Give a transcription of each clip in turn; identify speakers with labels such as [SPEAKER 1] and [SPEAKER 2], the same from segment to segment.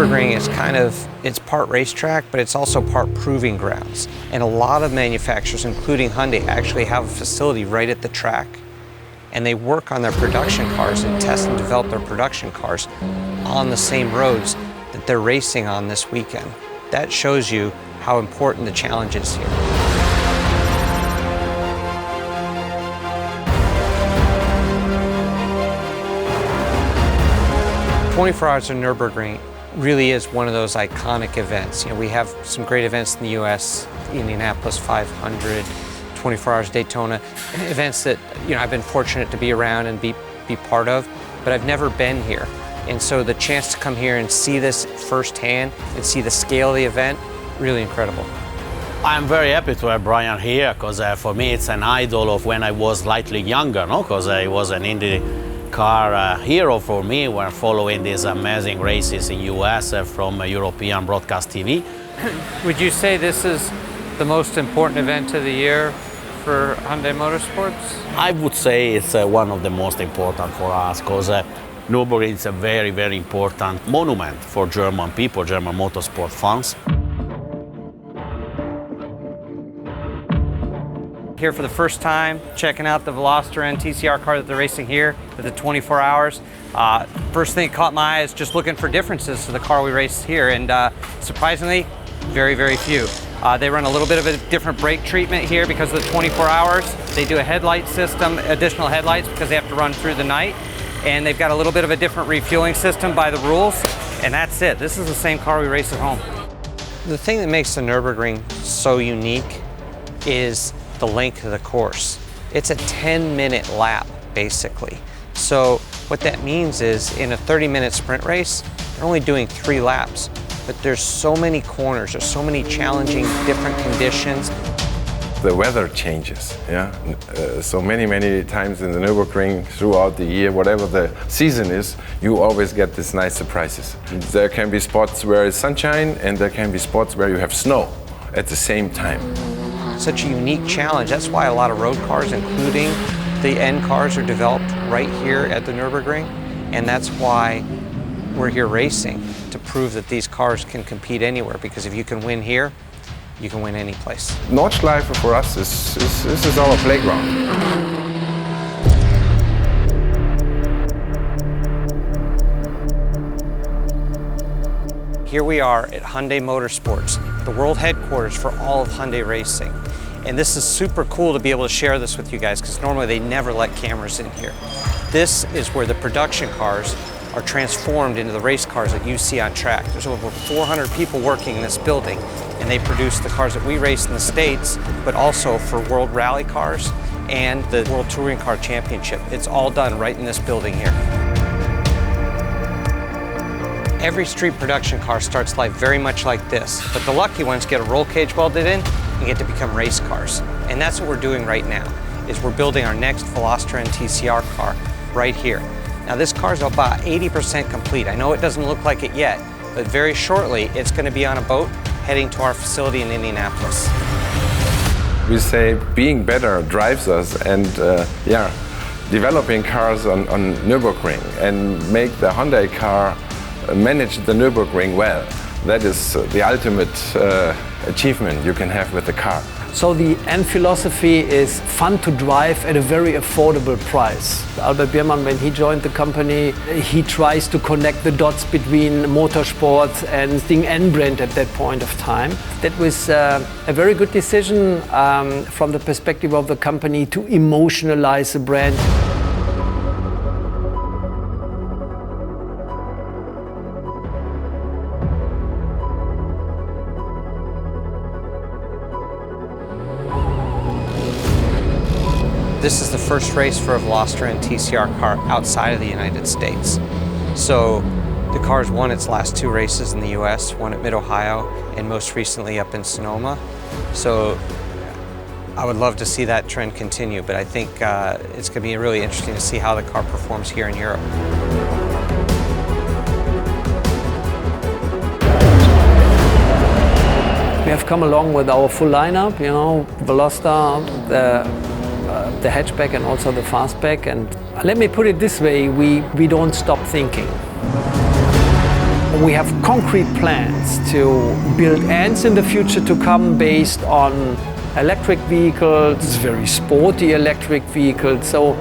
[SPEAKER 1] Nurburgring is it's part racetrack, but it's also part proving grounds. And a lot of manufacturers, including Hyundai, actually have a facility right at the track. And they work on their production cars and test and develop their production cars on the same roads that they're racing on this weekend. That shows you how important the challenge is here. "24 Hours of Nurburgring" really is one of those iconic events. You know, we have some great events in the US, Indianapolis 500, 24 Hours Daytona, events that, you know, I've been fortunate to be around and be part of, but I've never been here. And so the chance to come here and see this firsthand and see the scale of the event, really incredible.
[SPEAKER 2] I'm very happy to have Brian here because for me it's an idol of when I was slightly younger, no? Because I was an IndyCar hero for me when following these amazing races in US from European broadcast TV.
[SPEAKER 1] Would you say this is the most important event of the year for Hyundai Motorsports?
[SPEAKER 2] I would say it's one of the most important for us because Nürburgring is a very, very important monument for German people, German motorsport fans.
[SPEAKER 1] Here for the first time, checking out the Veloster N TCR car that they're racing here at the 24 Hours. First thing that caught my eye is just looking for differences to the car we race here, and surprisingly, very, very few. They run a little bit of a different brake treatment here because of the 24 Hours. They do a headlight system, additional headlights because they have to run through the night. And they've got a little bit of a different refueling system by the rules, and that's it. This is the same car we race at home. The thing that makes the Nürburgring so unique is the length of the course. It's a 10-minute lap, basically. So what that means is in a 30-minute sprint race, they're only doing 3 laps, but there's so many corners, there's so many challenging different conditions.
[SPEAKER 3] The weather changes, yeah. So many times in the Nürburgring throughout the year, whatever the season is, you always get these nice surprises. There can be spots where it's sunshine and there can be spots where you have snow at the same time.
[SPEAKER 1] Such a unique challenge. That's why a lot of road cars, including the N cars, are developed right here at the Nürburgring. And that's why we're here racing, to prove that these cars can compete anywhere. Because if you can win here, you can win any place.
[SPEAKER 3] Nordschleife for us is our playground.
[SPEAKER 1] Here we are at Hyundai Motorsports, the world headquarters for all of Hyundai racing. And this is super cool to be able to share this with you guys because normally they never let cameras in here. This is where the production cars are transformed into the race cars that you see on track. There's over 400 people working in this building, and they produce the cars that we race in the States, but also for World Rally Cars and the World Touring Car Championship. It's all done right in this building here. Every street production car starts life very much like this, but the lucky ones get a roll cage welded in and get to become race cars. And that's what we're doing right now, is we're building our next Veloster N TCR car right here. Now this car is about 80% complete. I know it doesn't look like it yet, but very shortly it's going to be on a boat heading to our facility in Indianapolis.
[SPEAKER 3] We say being better drives us, and developing cars on Nürburgring and make the Hyundai car manage the Nürburgring well. That is the ultimate achievement you can have with the car.
[SPEAKER 4] So the N philosophy is fun to drive at a very affordable price. Albert Biermann, when he joined the company, he tries to connect the dots between motorsport and the N brand at that point of time. That was a very good decision from the perspective of the company to emotionalize the brand.
[SPEAKER 1] This is the first race for a Veloster N TCR car outside of the United States. So the car's won its last 2 races in the US, one at Mid-Ohio and most recently up in Sonoma. So I would love to see that trend continue, but I think it's going to be really interesting to see how the car performs here in Europe.
[SPEAKER 4] We have come along with our full lineup, you know, Veloster, the hatchback and also the fastback. And let me put it this way, we don't stop thinking. We have concrete plans to build Ns in the future to come based on electric vehicles, very sporty electric vehicles. So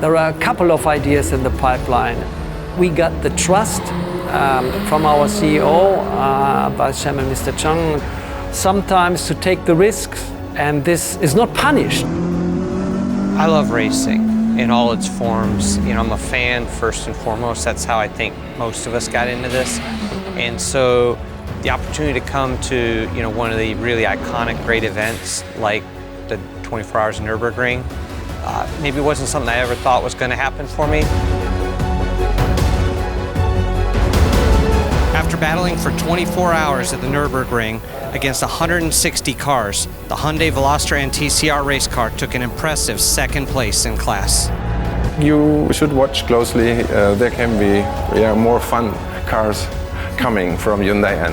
[SPEAKER 4] there are a couple of ideas in the pipeline. We got the trust from our CEO, Vice Chairman Mr. Chung, sometimes to take the risks, and this is not punished.
[SPEAKER 1] I love racing in all its forms. You know, I'm a fan first and foremost. That's how I think most of us got into this. And so the opportunity to come to, you know, one of the really iconic great events like the 24 Hours of Nurburgring, maybe wasn't something I ever thought was going to happen for me. After battling for 24 hours at the Nurburgring against 160 cars, the Hyundai Veloster N TCR race car took an impressive second place in class.
[SPEAKER 3] You should watch closely. There can be more fun cars coming from Hyundai.